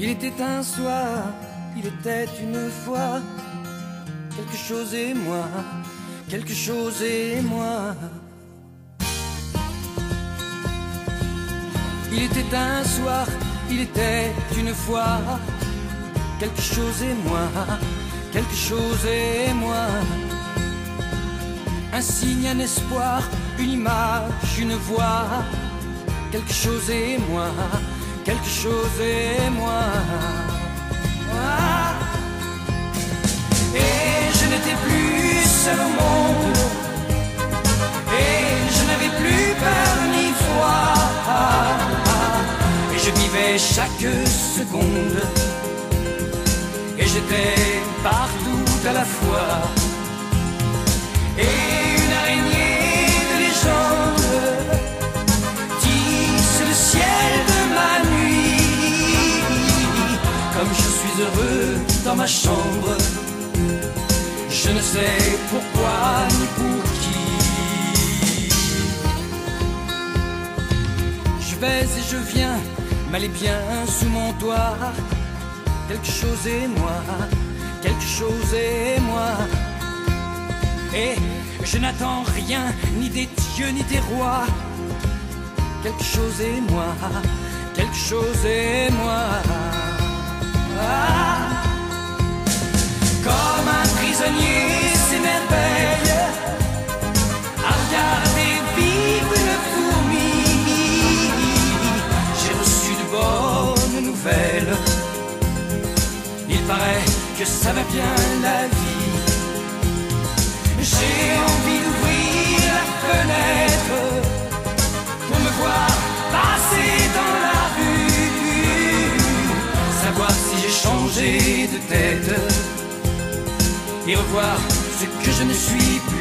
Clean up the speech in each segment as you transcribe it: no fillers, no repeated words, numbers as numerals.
Il était un soir, il était une fois, quelque chose et moi, quelque chose et moi. Il était un soir, il était une fois, quelque chose et moi, quelque chose et moi. Un signe, un espoir, une image, une voix, quelque chose et moi, quelque chose et moi. Ah. Et je n'étais plus seul au monde, et je n'avais plus peur ni foi, et je vivais chaque seconde, et j'étais partout à la fois. Et une araignée de légende tisse le ciel de ma nuit. Comme je suis heureux dans ma chambre, je ne sais pourquoi ni pour qui. Je vais et je viens, mal et bien sous mon toit. Quelque chose et moi, quelque chose et moi. Et je n'attends rien, ni des dieux, ni des rois. Quelque chose et moi, quelque chose et moi. Ah. Comme un prisonnier s'émerveille à regarder vivre une fourmi, j'ai reçu de bonnes nouvelles. Il paraît que ça va bien la vie. J'ai envie d'ouvrir la fenêtre pour me voir passer dans la rue, savoir si j'ai changé de tête et revoir ce que je ne suis plus.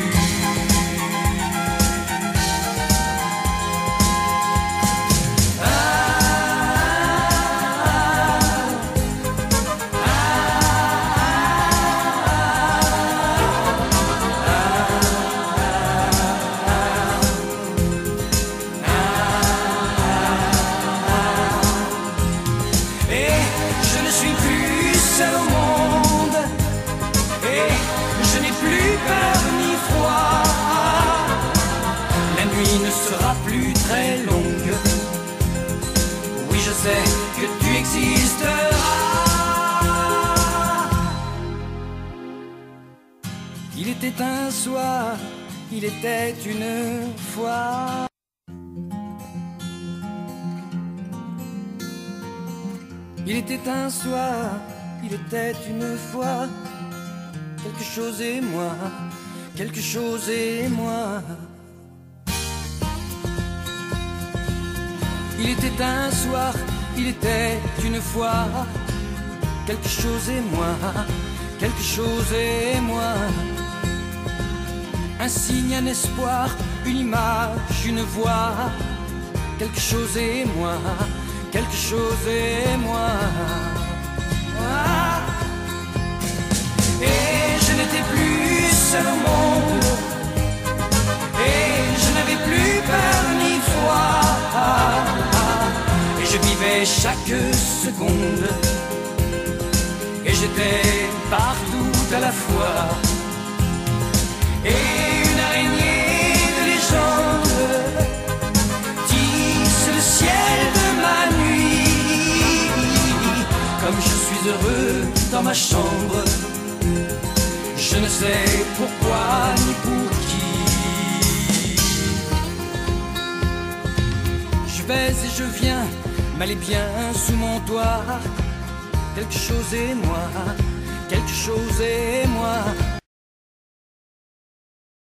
Que tu existeras. Il était un soir, il était une fois. Il était un soir, il était une fois, quelque chose et moi, quelque chose et moi. Il était un soir, il était une fois, quelque chose et moi, quelque chose et moi. Un signe, un espoir, une image, une voix, quelque chose et moi, quelque chose et moi. Ah. Et je n'étais plus seul au monde, et je n'avais plus peur ni foi. Je vivais chaque seconde, et j'étais partout à la fois. Et une araignée de légende tisse le ciel de ma nuit. Comme je suis heureux dans ma chambre, je ne sais pourquoi ni pour qui. Je vais et je viens, mal et bien sous mon toit. Quelque chose et moi, quelque chose et moi.